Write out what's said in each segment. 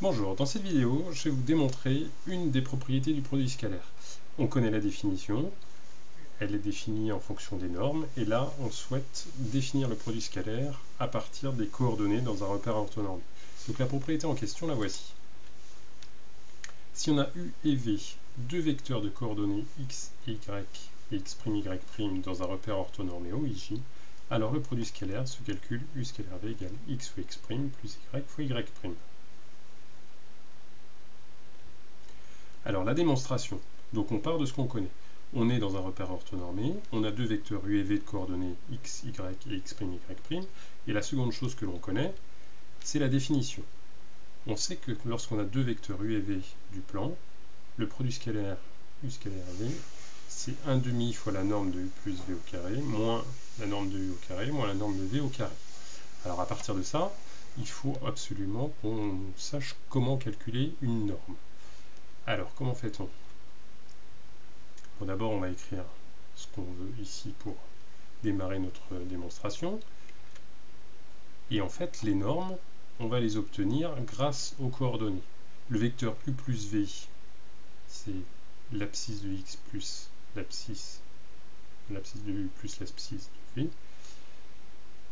Bonjour, dans cette vidéo, je vais vous démontrer une des propriétés du produit scalaire. On connaît la définition, elle est définie en fonction des normes, et là, on souhaite définir le produit scalaire à partir des coordonnées dans un repère orthonormé. Donc la propriété en question, la voici. Si on a U et V, deux vecteurs de coordonnées x et y et x', y' dans un repère orthonormé OIJ, alors le produit scalaire se calcule U scalaire V égale x fois x' plus y fois y'. Alors la démonstration, donc on part de ce qu'on connaît. On est dans un repère orthonormé, on a deux vecteurs U et V de coordonnées x, y et x', y', et la seconde chose que l'on connaît, c'est la définition. On sait que lorsqu'on a deux vecteurs U et V du plan, le produit scalaire U scalaire V, c'est 1/2 fois la norme de U plus V au carré, moins la norme de U au carré, moins la norme de V au carré. Alors à partir de ça, il faut absolument qu'on sache comment calculer une norme. Alors, comment fait-on? Bon, d'abord, on va écrire ce qu'on veut ici pour démarrer notre démonstration. Et en fait, les normes, on va les obtenir grâce aux coordonnées. Le vecteur U plus V, c'est l'abscisse de x plus l'abscisse de U plus l'abscisse de V.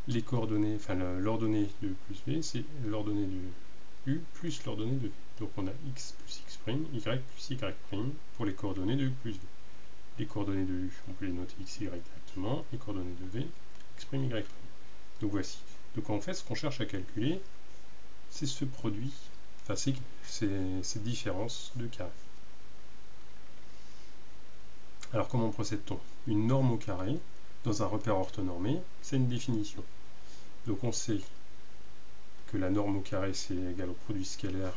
Les coordonnées, enfin l'ordonnée de U plus V, c'est l'ordonnée de U plus l'ordonnée de V. Donc on a x plus x', y plus y' pour les coordonnées de U plus V. Les coordonnées de U, on peut les noter x et y directement, les coordonnées de V, x', y'. Donc voici. Donc en fait, ce qu'on cherche à calculer, c'est ce produit, enfin c'est ces différences de carré. Alors comment procède-t-on? Une norme au carré, dans un repère orthonormé, c'est une définition. Donc on sait que la norme au carré, c'est égal au produit scalaire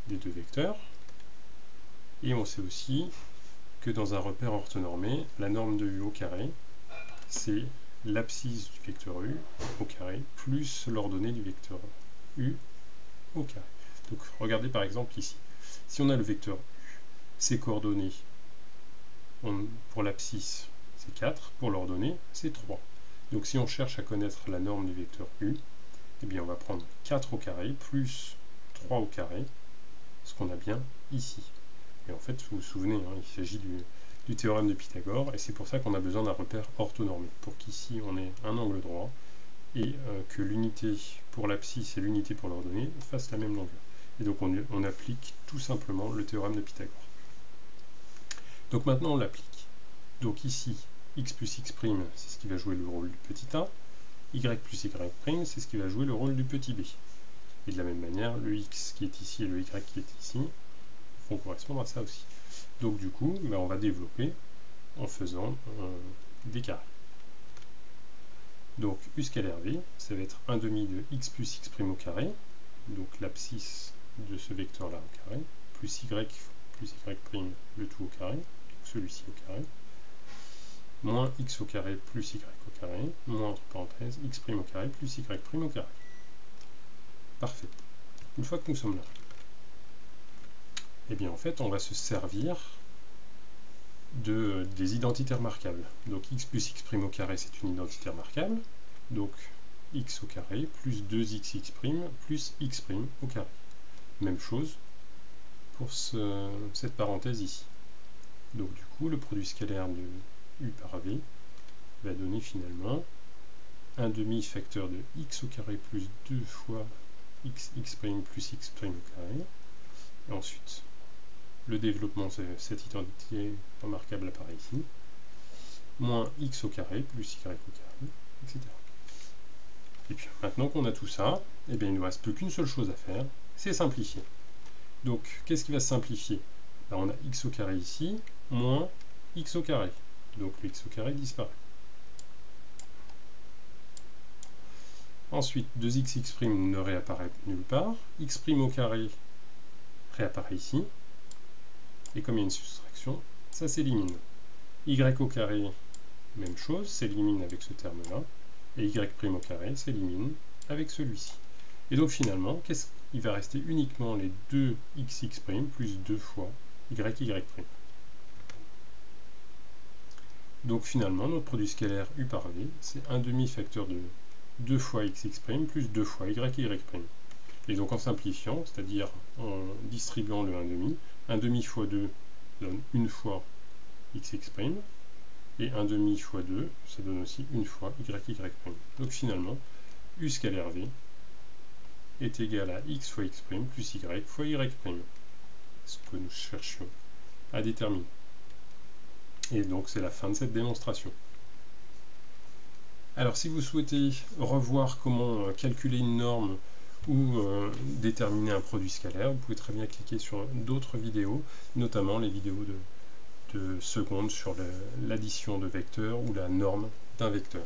des deux vecteurs. Et on sait aussi que dans un repère orthonormé, la norme de U au carré, c'est l'abscisse du vecteur U au carré plus l'ordonnée du vecteur U au carré. Donc regardez par exemple ici. Si on a le vecteur U, ses coordonnées, pour l'abscisse c'est 4, pour l'ordonnée c'est 3. Donc si on cherche à connaître la norme du vecteur U, eh bien on va prendre 4 au carré plus 3 au carré, ce qu'on a bien ici. Et en fait, vous vous souvenez, il s'agit du théorème de Pythagore, et c'est pour ça qu'on a besoin d'un repère orthonormé, pour qu'ici on ait un angle droit, et que l'unité pour l'abscisse et l'unité pour l'ordonnée fassent la même longueur. Et donc on applique tout simplement le théorème de Pythagore. Donc maintenant on l'applique. Donc ici, x plus x', c'est ce qui va jouer le rôle du petit a, y plus y', c'est ce qui va jouer le rôle du petit b. Et de la même manière, le x qui est ici et le y qui est ici vont correspondre à ça aussi. Donc du coup, on va développer en faisant des carrés. Donc U scalaire V, ça va être 1/2 de x plus x' au carré, donc l'abscisse de ce vecteur-là au carré, plus y plus y', le tout au carré, donc celui-ci au carré, moins x au carré plus y au carré, moins entre parenthèses x' au carré plus y' au carré. Parfait. Une fois que nous sommes là, eh bien en fait on va se servir des identités remarquables. Donc x plus x' au carré, c'est une identité remarquable. Donc x au carré plus 2xx' plus x' au carré. Même chose pour cette parenthèse ici. Donc du coup, le produit scalaire de u par v va donner finalement 1/2 facteur de x au carré plus 2 fois xx' plus x' au carré. Et ensuite, le développement de cette identité remarquable apparaît ici, moins x au carré plus y au carré, etc. Et puis maintenant qu'on a tout ça, eh bien, il ne nous reste plus qu'une seule chose à faire, c'est simplifier. Donc qu'est-ce qui va se simplifier? On a x au carré ici, moins x au carré. Donc le x au carré disparaît. Ensuite, 2xx' ne réapparaît nulle part, x' au carré réapparaît ici, et comme il y a une soustraction, ça s'élimine. Y au carré, même chose, s'élimine avec ce terme-là, et y' au carré s'élimine avec celui-ci. Et donc finalement, il va rester uniquement les 2xx' plus 2 fois y'. Donc finalement, notre produit scalaire u par v, c'est 1/2 facteur de 2 fois xx' plus 2 fois y'. Et donc en simplifiant, c'est-à-dire en distribuant le 1,5, 1,5 fois 2 donne une fois xx', et 1,5 fois 2, ça donne aussi une fois yy'. Donc finalement, u scalaire v est égal à x fois x' plus y fois y', ce que nous cherchions à déterminer. Et donc c'est la fin de cette démonstration. Alors si vous souhaitez revoir comment calculer une norme ou déterminer un produit scalaire, vous pouvez très bien cliquer sur d'autres vidéos, notamment les vidéos de seconde sur l'addition de vecteurs ou la norme d'un vecteur.